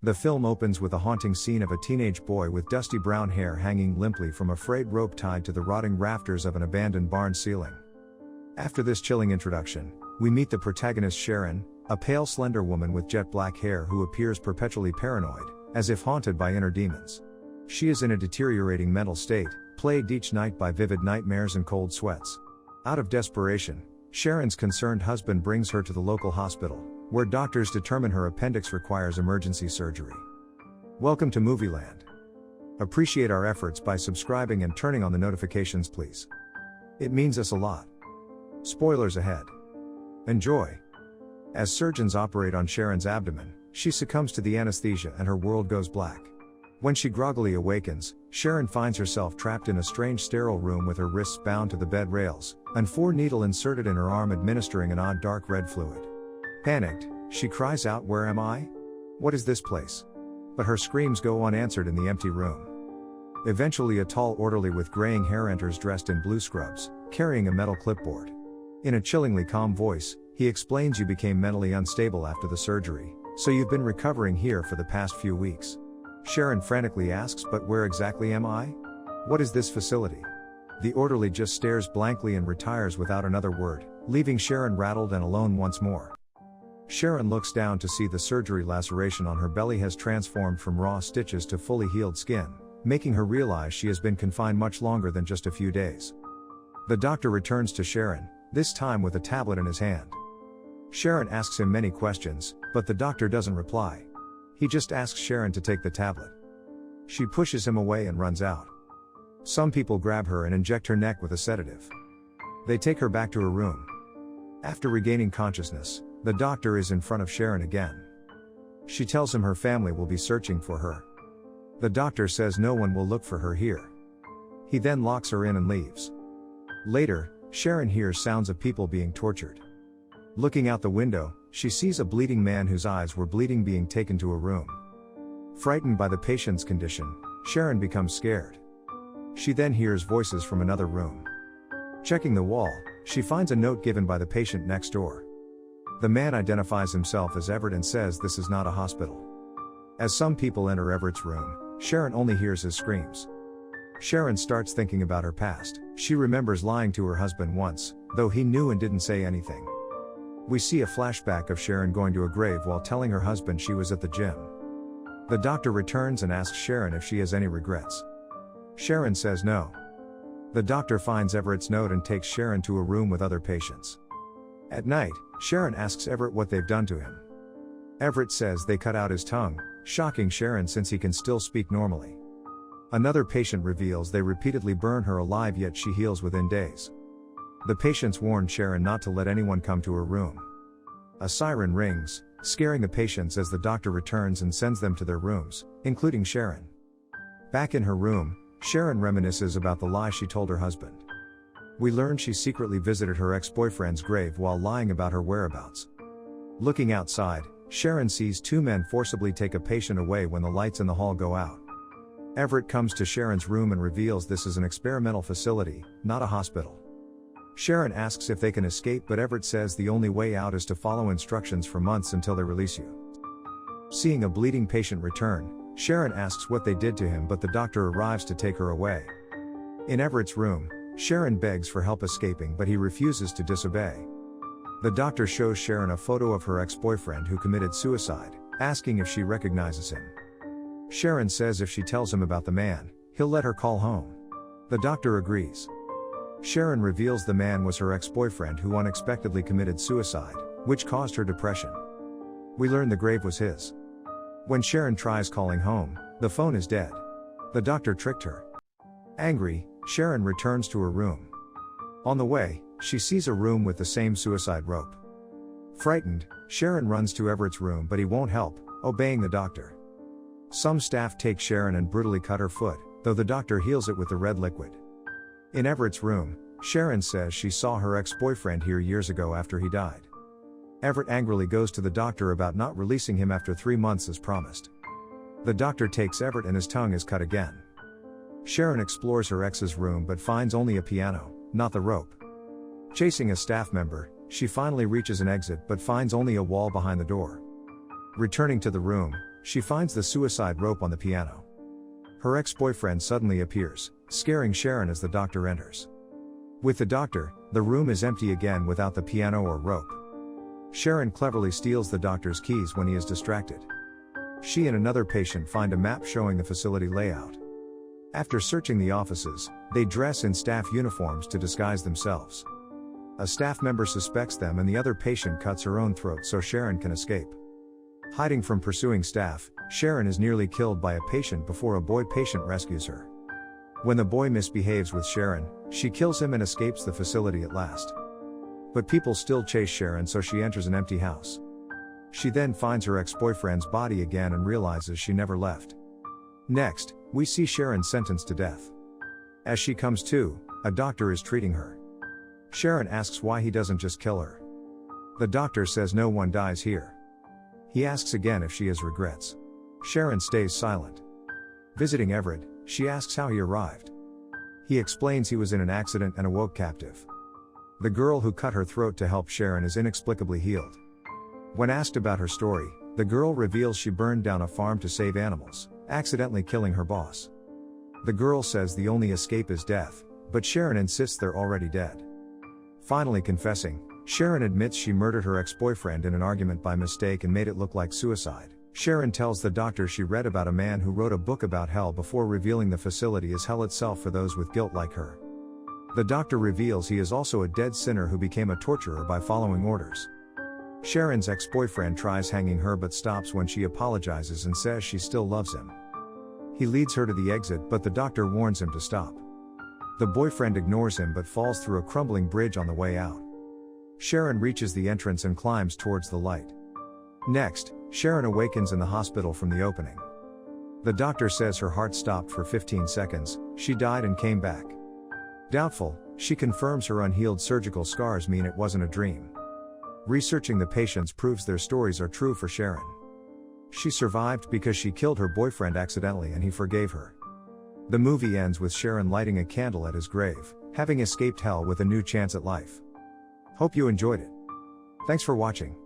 The film opens with a haunting scene of a teenage boy with dusty brown hair hanging limply from a frayed rope tied to the rotting rafters of an abandoned barn ceiling. After this chilling introduction, we meet the protagonist Sharon, a pale slender woman with jet black hair who appears perpetually paranoid, as if haunted by inner demons. She is in a deteriorating mental state, plagued each night by vivid nightmares and cold sweats. Out of desperation, Sharon's concerned husband brings her to the local hospital, where doctors determine her appendix requires emergency surgery. Welcome to Movieland. Appreciate our efforts by subscribing and turning on the notifications, please. It means us a lot. Spoilers ahead. Enjoy. As surgeons operate on Sharon's abdomen, she succumbs to the anesthesia and her world goes black. When she groggily awakens, Sharon finds herself trapped in a strange sterile room with her wrists bound to the bed rails, and 4 needles inserted in her arm administering an odd dark red fluid. Panicked, she cries out, "Where am I? What is this place?" But her screams go unanswered in the empty room. Eventually a tall orderly with graying hair enters dressed in blue scrubs, carrying a metal clipboard. In a chillingly calm voice, he explains, "You became mentally unstable after the surgery, so you've been recovering here for the past few weeks." Sharon frantically asks, "But where exactly am I? What is this facility?" The orderly just stares blankly and retires without another word, leaving Sharon rattled and alone once more. Sharon looks down to see the surgery laceration on her belly has transformed from raw stitches to fully healed skin, making her realize she has been confined much longer than just a few days. The doctor returns to Sharon, this time with a tablet in his hand. Sharon asks him many questions, but the doctor doesn't reply. He just asks Sharon to take the tablet. She pushes him away and runs out. Some people grab her and inject her neck with a sedative. They take her back to her room. After regaining consciousness, the doctor is in front of Sharon again. She tells him her family will be searching for her. The doctor says no one will look for her here. He then locks her in and leaves. Later, Sharon hears sounds of people being tortured. Looking out the window, she sees a bleeding man whose eyes were bleeding being taken to a room. Frightened by the patient's condition, Sharon becomes scared. She then hears voices from another room. Checking the wall, she finds a note given by the patient next door. The man identifies himself as Everett and says this is not a hospital. As some people enter Everett's room, Sharon only hears his screams. Sharon starts thinking about her past. She remembers lying to her husband once, though he knew and didn't say anything. We see a flashback of Sharon going to a grave while telling her husband she was at the gym. The doctor returns and asks Sharon if she has any regrets. Sharon says no. The doctor finds Everett's note and takes Sharon to a room with other patients. At night, Sharon asks Everett what they've done to him. Everett says they cut out his tongue, shocking Sharon since he can still speak normally. Another patient reveals they repeatedly burn her alive, yet she heals within days. The patients warn Sharon not to let anyone come to her room. A siren rings, scaring the patients as the doctor returns and sends them to their rooms, including Sharon. Back in her room, Sharon reminisces about the lie she told her husband. We learn she secretly visited her ex-boyfriend's grave while lying about her whereabouts. Looking outside, Sharon sees 2 men forcibly take a patient away when the lights in the hall go out. Everett comes to Sharon's room and reveals this is an experimental facility, not a hospital. Sharon asks if they can escape, but Everett says the only way out is to follow instructions for months until they release you. Seeing a bleeding patient return, Sharon asks what they did to him, but the doctor arrives to take her away. In Everett's room, Sharon begs for help escaping, but he refuses to disobey. The doctor shows Sharon a photo of her ex-boyfriend who committed suicide, asking if she recognizes him. Sharon says if she tells him about the man, he'll let her call home. The doctor agrees. Sharon reveals the man was her ex-boyfriend who unexpectedly committed suicide, which caused her depression. We learn the grave was his. When Sharon tries calling home, the phone is dead. The doctor tricked her. Angry, Sharon returns to her room. On the way, she sees a room with the same suicide rope. Frightened, Sharon runs to Everett's room, but he won't help, obeying the doctor. Some staff take Sharon and brutally cut her foot, though the doctor heals it with the red liquid. In Everett's room, Sharon says she saw her ex-boyfriend here years ago after he died. Everett angrily goes to the doctor about not releasing him after 3 months as promised. The doctor takes Everett and his tongue is cut again. Sharon explores her ex's room but finds only a piano, not the rope. Chasing a staff member, she finally reaches an exit but finds only a wall behind the door. Returning to the room, She finds the suicide rope on the piano. Her ex-boyfriend suddenly appears, scaring Sharon as the doctor enters. With the doctor, the room is empty again without the piano or rope. Sharon cleverly steals the doctor's keys when he is distracted. She and another patient find a map showing the facility layout. After searching the offices, they dress in staff uniforms to disguise themselves. A staff member suspects them and the other patient cuts her own throat so Sharon can escape. Hiding from pursuing staff, Sharon is nearly killed by a patient before a boy patient rescues her. When the boy misbehaves with Sharon, she kills him and escapes the facility at last. But people still chase Sharon, so she enters an empty house. She then finds her ex-boyfriend's body again and realizes she never left. Next, we see Sharon sentenced to death. As she comes to, a doctor is treating her. Sharon asks why he doesn't just kill her. The doctor says no one dies here. He asks again if she has regrets. Sharon stays silent. Visiting Everett, she asks how he arrived. He explains he was in an accident and awoke captive. The girl who cut her throat to help Sharon is inexplicably healed. When asked about her story, the girl reveals she burned down a farm to save animals, accidentally killing her boss. The girl says the only escape is death, but Sharon insists they're already dead. Finally confessing, Sharon admits she murdered her ex-boyfriend in an argument by mistake and made it look like suicide. Sharon tells the doctor she read about a man who wrote a book about hell before revealing the facility is hell itself for those with guilt like her. The doctor reveals he is also a dead sinner who became a torturer by following orders. Sharon's ex-boyfriend tries hanging her but stops when she apologizes and says she still loves him. He leads her to the exit but the doctor warns him to stop. The boyfriend ignores him but falls through a crumbling bridge on the way out. Sharon reaches the entrance and climbs towards the light. Next, Sharon awakens in the hospital from the opening. The doctor says her heart stopped for 15 seconds, she died and came back. Doubtful, she confirms her unhealed surgical scars mean it wasn't a dream. Researching the patients proves their stories are true for Sharon. She survived because she killed her boyfriend accidentally and he forgave her. The movie ends with Sharon lighting a candle at his grave, having escaped hell with a new chance at life. Hope you enjoyed it. Thanks for watching.